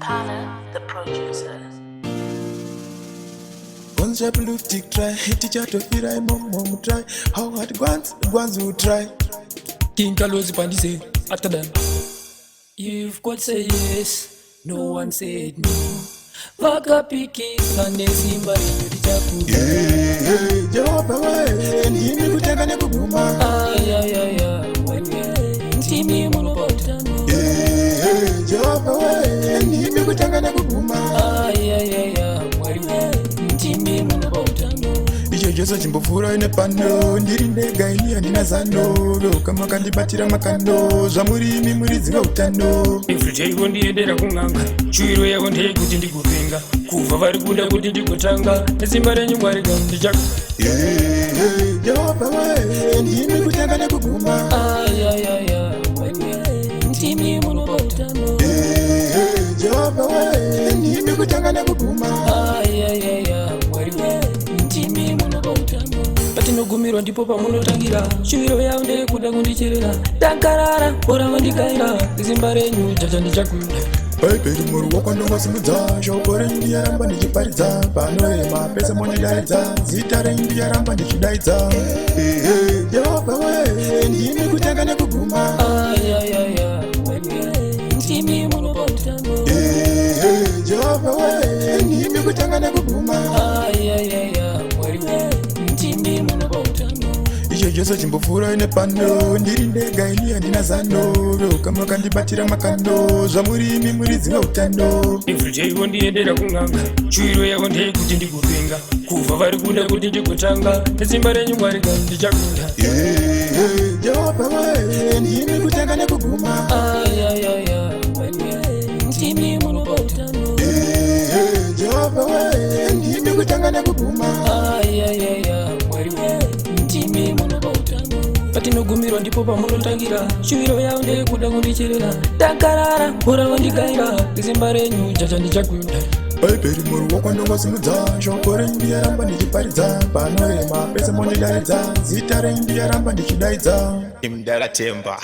Tyler, the producer. Once I blue tick try, teacher to feel I mom try. How hard guans will try. King Kalos Pandise, after them. You've got say yes, no one said no. Vaka piki, Sunday Simba, Chaku. Yeah, job away, and he knew Taka Nebuma. When we Timmy Monopotano. Yeah, job away, and he knew Taka Nebuma. When we Timmy Monopotano. Ijojoso chimbofura ine pano ndiri ndega ini handina zano kama kandibatira makando zvamurimi muridzi weutano ifrite iko ndiendera kung'anga shuwiro yako ndeyekuti ndikupenga kubva vari kuda kuti ndigotanga nesimba renyu mwari kam ndichaka jehova we ndimi kutanga nekuguma ntimi munopautano jehova we ndimi kutanga nekuguma ntimi munopautano patinogumirwa ndipo pamunotangira shuwiro yavo ndeyekuda kundicherera dangarara bora vandikaira nesimba renyu chacha ndichakuda baibheri muru wakwandongosimudza shoko renyu ndiyaramba ndichiparidza panoema pese mondidaidza zita renyu ndiyaramba ndichidaidza jehova we ndimi kutanga nekuguma ntimi munopautano jehova we ndimi kutanga nekuguma ntimi munopautano ichochoso chimbofura ine pano ndiri ndega ini handina zano kama kandibatira makando zvamurimi muridzi weutano ifrite iko ndiendera kung'anga shuwiro yako ndeyekuti ndikupenga kubva vari kuda kuti ndigotanga nesimba renyu mwari kam ndichakuda jehova we ndimi kutanga nekuguma ntimi munopautano jehova we ndimi kutanga nekuguma ntimi munopautano patinogumirwa ndipo pamunotangira shuwiro yavo ndeyekuda kundicherera dangarara bora vandigaira nesimba renyu chacha ndichakuda baibheri muru wakwandongosimudza shoko renyu ndiyaramba ndichiparidza panoema pese mondidaidza zita renyu ndiyaramba ndichidaidza imdara temba